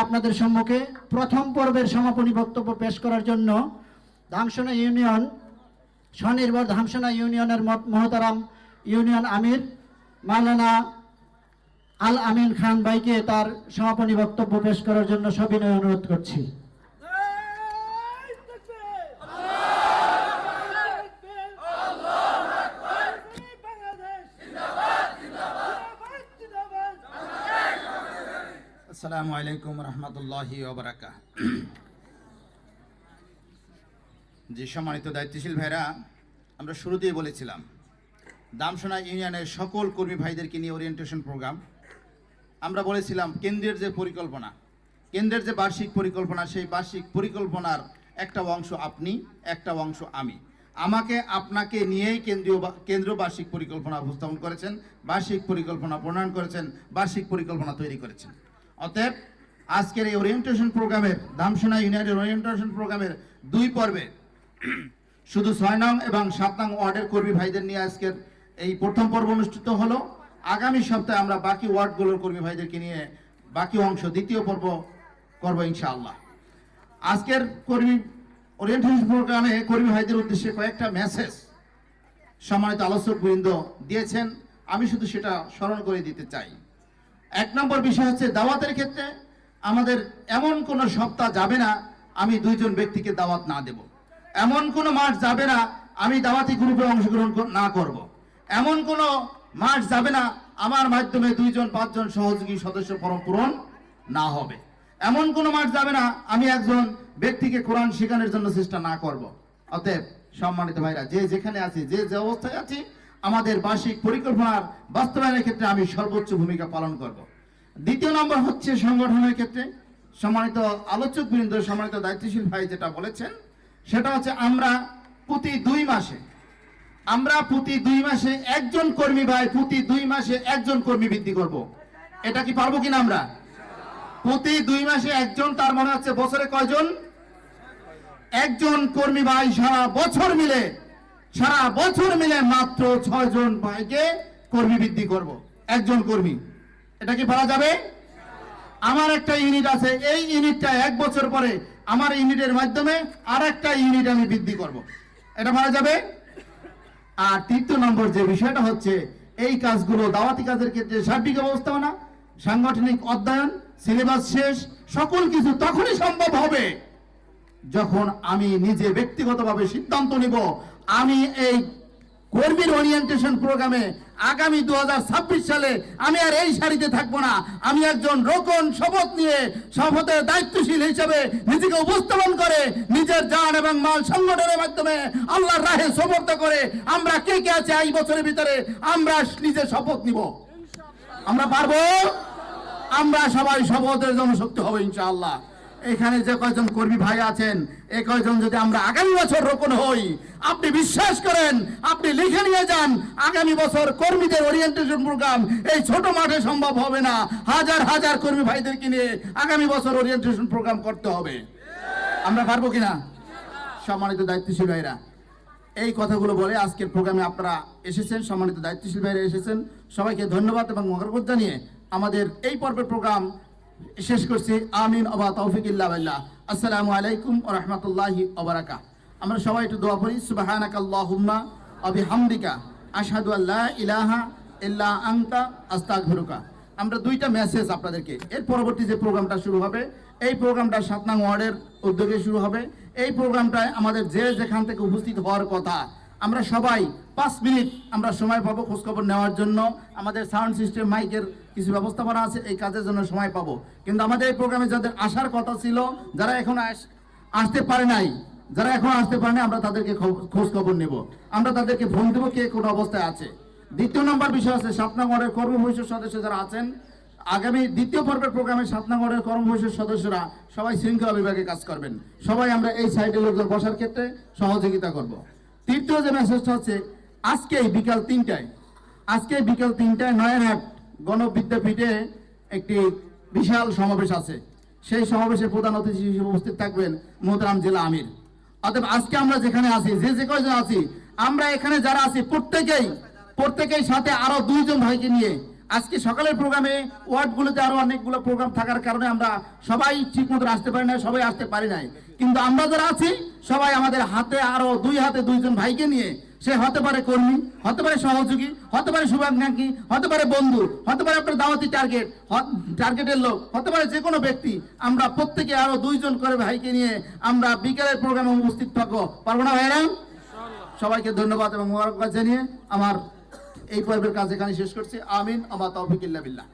আপনাদের সম্মুখে প্রথম পর্বের সমাপনী বক্তব্য পেশ করার জন্য ধামসোনা ইউনিয়ন স্বনির্ভর ধামসোনা ইউনিয়নের মহতারাম ইউনিয়ন আমির মাওলানা আল আমিন খান ভাইকে তার সমাপনী বক্তব্য পেশ করার জন্য সবিনয় অনুরোধ করছি। আসসালামু আলাইকুম রহমতুল্লাহি ওয়া বারাকাতুহু। যে সম্মানিত দায়িত্বশীল ভাইরা, আমরা শুরুতেই বলেছিলাম দামসোনা ইউনিয়নের সকল কর্মী ভাইদেরকে নিয়ে ওরিয়েন্টেশন প্রোগ্রাম। আমরা বলেছিলাম কেন্দ্রের যে পরিকল্পনা, কেন্দ্রের যে বার্ষিক পরিকল্পনা, সেই বার্ষিক পরিকল্পনার একটা অংশ আপনি, একটা অংশ আমি। আমাকে আপনাকে নিয়েই কেন্দ্রীয় বার্ষিক পরিকল্পনা উপস্থাপন করেছেন, বার্ষিক পরিকল্পনা প্রণয়ন করেছেন, বার্ষিক পরিকল্পনা তৈরি করেছেন। অতএব আজকের এই ওরিয়েন্টেশন প্রোগ্রামের, দামসোনা ইউনিয়নের ওরিয়েন্টেশন প্রোগ্রামের 2 পর্বে শুধু 6 নং এবং 7 নং ওয়ার্ডের কর্মী ভাইদের নিয়ে আজকের এই প্রথম পর্ব অনুষ্ঠিত হলো। আগামী সপ্তাহে আমরা বাকি ওয়ার্ডগুলোর কর্মী ভাইদেরকে নিয়ে বাকি অংশ দ্বিতীয় পর্ব করবো ইনশাআল্লাহ। আজকের কর্মী ওরিয়েন্টেশন প্রোগ্রামে কর্মী ভাইদের উদ্দেশ্যে কয়েকটা মেসেজ সম্মানিত আলোচক বৃন্দ দিয়েছেন, আমি শুধু সেটা স্মরণ করে দিতে চাই। 1 নম্বর বিষয় হচ্ছে দাওয়াতের ক্ষেত্রে আমাদের এমন কোনো সপ্তাহ যাবে না আমি 2 জন ব্যক্তিকে দাওয়াত না দেব, এমন কোনো মাস যাবে না আমি দাওয়াতি গ্রুপে অংশগ্রহণ না করব, এমন কোনো মাস যাবে না আমার মাধ্যমে 2 জন 5 জন সহযোগী সদস্য ফরম পূরণ না হবে, এমন কোনো মাস যাবে না আমি একজন ব্যক্তিকে কোরআন শেখানোর জন্য চেষ্টা না করব। অতএব সম্মানিত ভাইরা, যে যেখানে আছি, যে যে অবস্থায় আছি, আমাদের বার্ষিক পরিকল্পনার বাস্তবায়নের ক্ষেত্রে আমি সর্বোচ্চ ভূমিকা পালন করব। 2 নম্বর হচ্ছে সংগঠনের ক্ষেত্রে সম্মানিত আলোচক বৃন্দ, সম্মানিত দায়িত্বশীল ভাই যেটা বলেছেন সেটা হচ্ছে আমরা প্রতি 2 মাসে একজন কর্মী ভাই, প্রতি 2 মাসে একজন কর্মী বৃদ্ধি করব। এটা কি পারবো কিনা আমরা? প্রতি 2 মাসে একজন, তার মানে হচ্ছে বছরে কয়জন? একজন কর্মী ভাই সারা বছর মিলে মাত্র 6 জন ভাইকে কর্মী বৃদ্ধি করব, একজন কর্মী। এটা কি পারা যাবে? আমার একটা ইউনিট আছে, এই ইউনিটটা 1 বছর পরে আমার ইউনিটের মাধ্যমে আর একটা ইউনিট আমি বৃদ্ধি করব, এটা পারা যাবে। আর 3 নম্বর যে বিষয়টা হচ্ছে এই কাজগুলো দাওয়াতি কাজের ক্ষেত্রে সার্বিক ব্যবস্থাপনা, সাংগঠনিক অধ্যয়ন, সিলেবাস শেষ, সকল কিছু তখনই সম্ভব হবে যখন আমি নিজে ব্যক্তিগতভাবে সিদ্ধান্ত নিব আমি এই কর্মীর ওরিয়েন্টেশন প্রোগ্রামে আগামী 2026 সালে আমি আর এই সারিতে থাকবো না। আমি একজন রোকন শপথ নিয়ে শপথের দায়িত্বশীল হিসেবে নিজেকে উপস্থাপন করে নিজের জান এবং মাল সংগঠনের মাধ্যমে আল্লাহর রাহে সমর্থ করে আমরা কে কে আছে এই বছরের ভিতরে আমরা নিজে শপথ নিব। আমরা পারবো, আমরা সবাই শপথের জনশক্তি হবে ইনশাআল্লাহ। এখানে যে কয়জন কর্মী ভাই আছেন, এই কয়জন যদি আমরা আগামী বছর রোকন হই, আপনি বিশ্বাস করেন, আপনি লিখে নিয়ে যান, আগামী বছর কর্মীদের ওরিয়েন্টেশন প্রোগ্রাম এই ছোট মাঠে সম্ভব হবে না, হাজার হাজার কর্মী ভাইদেরকে নিয়ে আগামী বছর ওরিয়েন্টেশন প্রোগ্রাম করতে হবে। আমরা পারবো কিনা? সম্মানিত দায়িত্বশীল ভাইরা, এই কথাগুলো বলে আজকের প্রোগ্রামে আপনারা এসেছেন, সম্মানিত দায়িত্বশীল ভাইরা এসেছেন, সবাইকে ধন্যবাদ এবং মোবারকবাদ জানিয়ে আমাদের এই পর্বের প্রোগ্রাম শেষ করছি। আমিন ওয়া তৌফিক ইল্লা বিল্লাহ। আসসালামু আলাইকুম ওয়া রাহমাতুল্লাহি ওয়া বারাকাতুহু। আমরা সবাই একটু দোয়া করি। সুবহানাকাল্লাহুম্মা ওয়া বিহামদিকা আশহাদু আল্লা ইলাহা ইল্লা আনতা আস্তাগফিরুকা। আমরা 2টা মেসেজ আপনাদেরকে, এর পরবর্তী যে প্রোগ্রামটা শুরু হবে এই প্রোগ্রামটা 7 নং ওয়ার্ডের উদ্যোগে শুরু হবে। এই প্রোগ্রামটায় আমাদের যে যেখান থেকে উপস্থিত হওয়ার কথা, আমরা সবাই 5 মিনিট আমরা সময় পাবো খোঁজখবর নেওয়ার জন্য। আমাদের সাউন্ড সিস্টেম, মাইকের কিছু ব্যবস্থাপনা আছে, এই কাজের জন্য সময় পাবো। কিন্তু আমাদের এই প্রোগ্রামে যাদের আসার কথা ছিল, যারা এখন আসতে পারে নাই, আমরা তাদেরকে খোঁজখবর নেব, আমরা তাদেরকে ফোন দেবো কে কোন অবস্থায় আছে। 2 নম্বর বিষয় আছে 7 নং ওয়ার্ডের কর্মপরিষদ সদস্য যারা আছেন, আগামী 2য় পর্বের প্রোগ্রামে 7 নং ওয়ার্ডের কর্মপরিষদ সদস্যরা সবাই শৃঙ্খলা বিভাগে কাজ করবেন। সবাই আমরা এই সাইডে লোকজন বসার ক্ষেত্রে সহযোগিতা করব। 3য় যে মেসেজটা হচ্ছে আজকে বিকাল 3টায় নয়ারহাট গণবিদ্যাপীঠে একটি বিশাল সমাবেশ আছে। সেই সমাবেশে প্রধান অতিথি হিসেবে উপস্থিত থাকবেন মোহতারাম জেলা আমির। অতএব আজকে আমরা যেখানে আছি, যে কয়জন আছি, আমরা এখানে যারা আছি প্রত্যেকেই সাথে আরো 2 জন ভাইকে নিয়ে আজকে সকালের প্রোগ্রামে ওয়ার্ডগুলোতে আরো অনেকগুলো প্রোগ্রাম থাকার কারণে আমরা সবাই ঠিক মতো আসতে পারি না, সবাই আসতে পারি নাই। কিন্তু আমরা যারা আছি সবাই আমাদের হাতে আরো দুই হাতে দুইজন ভাইকে নিয়ে, সে হতে পারে কর্মী, হতে পারে সহযোগী, হতে পারে শুভাকাঙ্ক্ষী, হতে পারে বন্ধু, হতে পারে আপনার দাওয়াতি টার্গেটের লোক, হতে পারে যে কোনো ব্যক্তি। আমরা প্রত্যেকে আরো দুইজন করে ভাইকে নিয়ে আমরা বিকেলের প্রোগ্রামে উপস্থিত থাকবো, পারবো না ভাইরা? সবাইকে ধন্যবাদ এবং মোবারকবাদ জানিয়ে আমার এই পর্বের কাজ এখানে শেষ করছি। আমিন। আমার তৌফিক ইল্লা বিল্লাহ।